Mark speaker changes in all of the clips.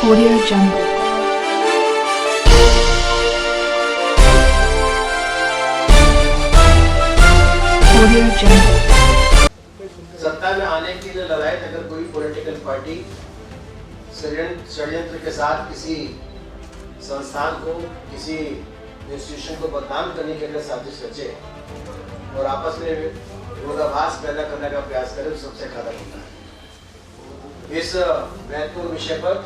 Speaker 1: Audio Jungle. Audio Jungle.
Speaker 2: सत्ता में आने के लिए लड़ाई अगर कोई पॉलिटिकल पार्टी षड्यंत्र के साथ किसी संस्थान को, किसी इंस्टीट्यूशन को बदनाम करने के लिए साजिश रचे और आपस में विरोधाभास पैदा करने का प्रयास करे तो सबसे खतरनाक होता है। इस महत्वपूर्ण विषय पर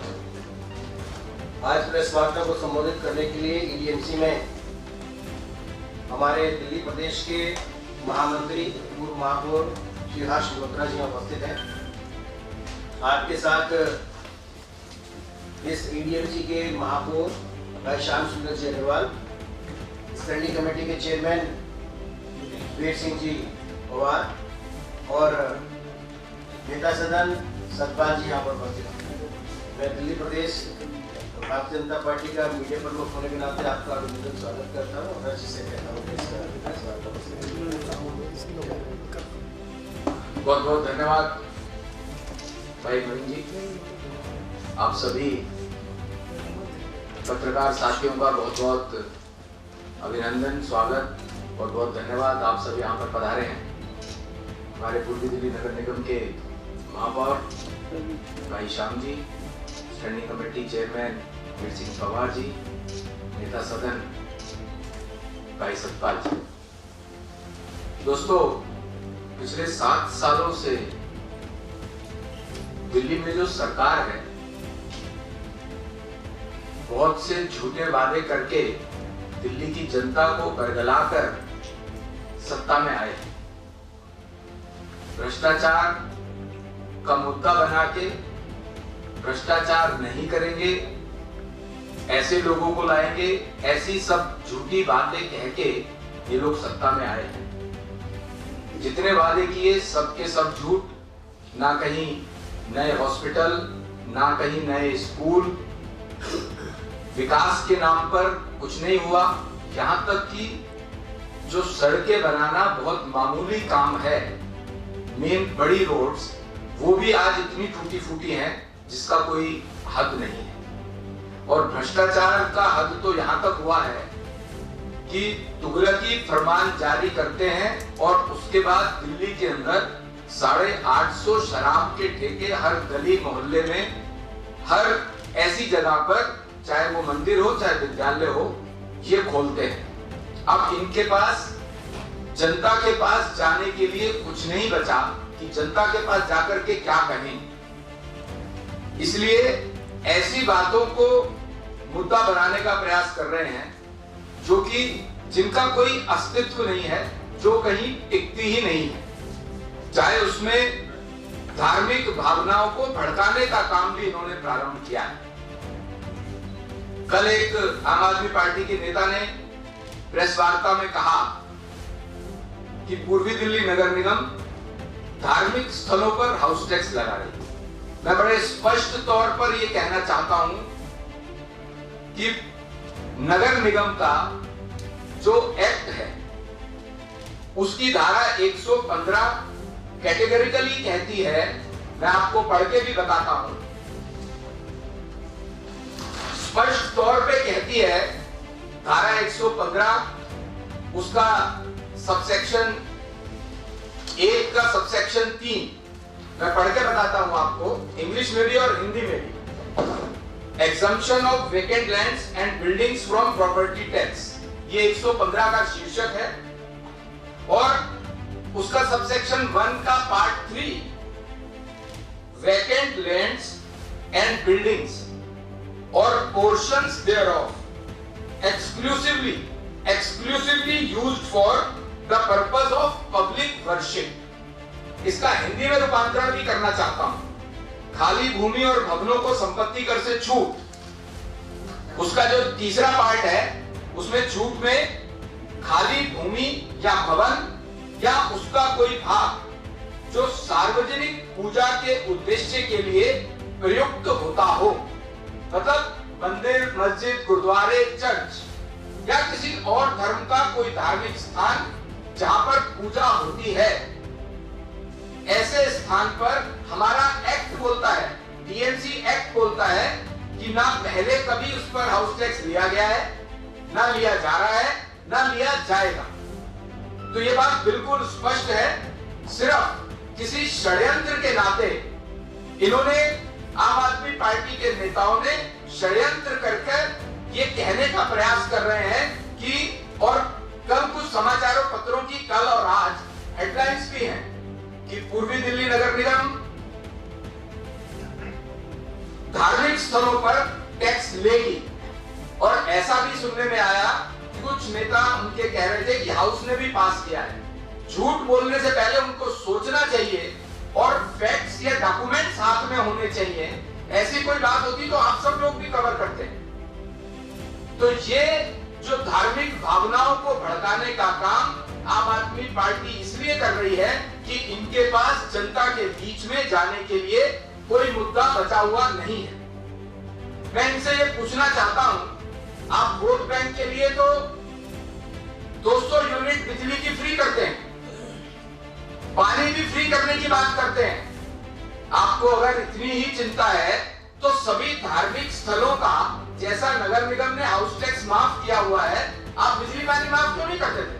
Speaker 2: आज प्रेस वार्ता को संबोधित करने के लिए ईडीएमसी में हमारे दिल्ली प्रदेश के महामंत्री पूर्व महापौर श्री हर्ष मल्होत्रा जी उपस्थित हैं। आपके साथ इस ईडीएमसी के महापौर भाई श्याम सुंदर जी अग्रवाल, स्टैंडिंग कमेटी के चेयरमैन वीर सिंह जी पवार और नेता सदन सतपाल जी यहाँ पर उपस्थित हैं। मैं दिल्ली प्रदेश भारतीय जनता पार्टी का मीडिया प्रमुख होने के नाते आपका अभिनंदन स्वागत करता हूँ और जिसे कहता हूँ
Speaker 3: बहुत बहुत धन्यवाद भाई नवीन जी। आप सभी पत्रकार साथियों का बहुत बहुत अभिनंदन, स्वागत और बहुत धन्यवाद। आप सभी यहाँ पर पधारे हैं। हमारे पूर्वी दिल्ली नगर निगम के महापौर भाई Shyam ji, standing committee chairman Veer Singh Pawar ji, नेता सदन भाई सतपाल जी। दोस्तों, पिछले 7 सालों से दिल्ली में जो सरकार है, बहुत से झूठे वादे करके दिल्ली की जनता को बरगलाकर सत्ता में आए। भ्रष्टाचार का मुद्दा बना के भ्रष्टाचार नहीं करेंगे, ऐसे लोगों को लाएंगे, ऐसी सब झूठी बातें कह के ये लोग सत्ता में आए हैं। जितने वादे किए सबके सब झूठ। ना कहीं नए हॉस्पिटल, ना कहीं नए स्कूल, विकास के नाम पर कुछ नहीं हुआ। यहाँ तक कि जो सड़कें बनाना बहुत मामूली काम है, मेन बड़ी रोड्स, वो भी आज इतनी टूटी फूटी हैं जिसका कोई हद नहीं है। और भ्रष्टाचार का हद तो यहाँ तक हुआ है कि तुगलकी फरमान जारी करते हैं और उसके बाद दिल्ली के अंदर 850 शराब के ठेके हर गली मोहल्ले में, हर ऐसी जगह पर, चाहे वो मंदिर हो चाहे विद्यालय हो, ये खोलते हैं। अब इनके पास, जनता के पास जाने के लिए कुछ नहीं बचा कि जनता के पास जाकर के क्या कहें। इसलिए ऐसी बातों को मुद्दा बनाने का प्रयास कर रहे हैं जो कि जिनका कोई अस्तित्व नहीं है, जो कहीं टिकती ही नहीं है। चाहे उसमें धार्मिक भावनाओं को भड़काने का काम भी इन्होंने प्रारंभ किया है। कल एक आम आदमी पार्टी के नेता ने प्रेस वार्ता में कहा कि पूर्वी दिल्ली नगर निगम धार्मिक स्थलों पर हाउस टैक्स लगा रही है। मैं बड़े स्पष्ट तौर पर यह कहना चाहता हूं कि नगर निगम का जो एक्ट है उसकी धारा 115 कैटेगरिकली कहती है, मैं आपको पढ़ के भी बताता हूं, स्पष्ट तौर पे कहती है धारा 115 उसका सबसेक्शन 1 का सबसेक्शन 3, मैं पढ़ के बताता हूं आपको, इंग्लिश में भी और हिंदी में भी। Exemption of vacant lands and buildings from property tax, ये 115 का शीर्षक है। और उसका सबसेक्शन 1 का part 3, vacant lands and buildings or portions thereof exclusively used for the purpose of public worship। इसका हिंदी में रूपांतरण भी करना चाहता हूं। खाली भूमि और भवनों को संपत्ति कर से छूट, उसका जो तीसरा पार्ट है उसमें छूट में खाली भूमि या भवन या उसका कोई भाग जो सार्वजनिक पूजा के उद्देश्य के लिए प्रयुक्त होता हो, मतलब मंदिर, मस्जिद, गुरुद्वारे, चर्च या किसी और धर्म का कोई धार्मिक स्थान जहां पर पूजा होती है, ऐसे स्थान पर हमारा एक्ट बोलता है, डीएमसी एक्ट बोलता है कि कि ना पहले कभी उस पर हाउस टैक्स लिया गया है, ना लिया जा रहा है, ना लिया जाएगा। तो ये बात बिल्कुल स्पष्ट है। सिर्फ किसी षड्यंत्र के नाते इन्होंने, आम आदमी पार्टी के नेताओं ने षड्यंत्र करके ये कहने का प्रयास कर रहे हैं कि, और कल कुछ समाचारों पत्रों की कल और आज हेडलाइंस भी हैं कि पूर्वी दिल्ली नगर निगम धार्मिक स्थलों पर टैक्स लेगी। और ऐसा भी सुनने में आया कि कुछ नेता उनके कह रहे थे कि हाउस ने भी पास किया है। झूठ बोलने से पहले उनको सोचना चाहिए और फैक्ट्स या डॉक्यूमेंट्स हाथ में होने चाहिए। ऐसी कोई बात होती तो आप सब लोग भी कवर करते हैं। तो ये जो धार्मिक भावनाओं को भड़काने का काम आम आदमी पार्टी इसलिए कर रही है कि इनके पास जनता के बीच में जाने के लिए कोई मुद्दा बचा हुआ नहीं है। मैं इनसे ये पूछना चाहता हूं, आप वोट बैंक के लिए तो 200 यूनिट बिजली की फ्री करते हैं, पानी भी फ्री करने की बात करते हैं। आपको अगर इतनी ही चिंता है तो सभी धार्मिक स्थलों का, जैसा नगर निगम ने हाउस टैक्स माफ किया हुआ है, आप बिजली पानी माफ क्यों नहीं करते थे?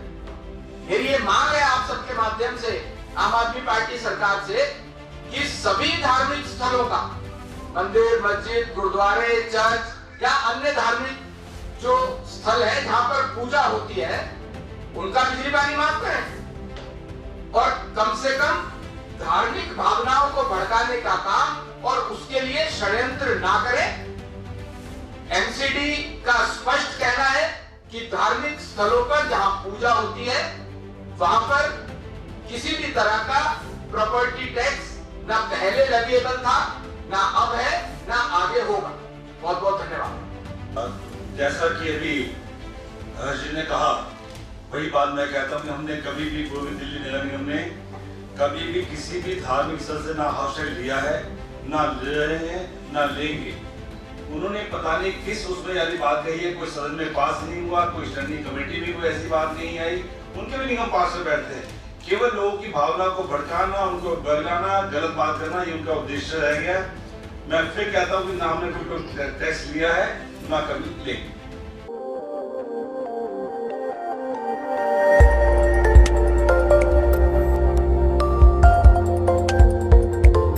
Speaker 3: मेरी ये मांग है आप सबके माध्यम से आम आदमी पार्टी सरकार से कि सभी धार्मिक स्थलों का, मंदिर, मस्जिद, गुरुद्वारे, चर्च या अन्य धार्मिक जो स्थल है जहां पर पूजा होती है, उनका बिजली पानी माफ करें। और कम से कम धार्मिक भावनाओं को भड़काने का काम और उसके लिए षड्यंत्र ना करें। एमसीडी का स्पष्ट कहना है कि धार्मिक स्थलों पर जहां पूजा होती है वहां पर किसी भी तरह का प्रॉपर्टी टैक्स ना पहले लेविएबल था, ना अब है, ना आगे होगा। बहुत बहुत धन्यवाद।
Speaker 4: जैसा कि अभी हर्ष जी ने कहा, वही बात मैं कहता हूँ कि हमने कभी भी पूर्वी दिल्ली नगर निगम ने कभी भी किसी भी धार्मिक स्थल से ना हाउस टैक्स लिया है, ना ले रहे हैं, ना लेंगे। उन्होंने पता नहीं किस उसमें यानी बात कही है, कोई सदन में पास नहीं हुआ, कोई स्टैंडिंग कमेटी में कोई ऐसी बात नहीं आई, उनके भी निगम पास में बैठते हैं। केवल लोगों की भावना को भड़काना, उनको बरगाना, गलत बात करना, ये उनका उद्देश्य रह गया। मैं फिर कहता हूँ कि ना हमने कोई टैक्स लिया है, ना कभी लेंगे।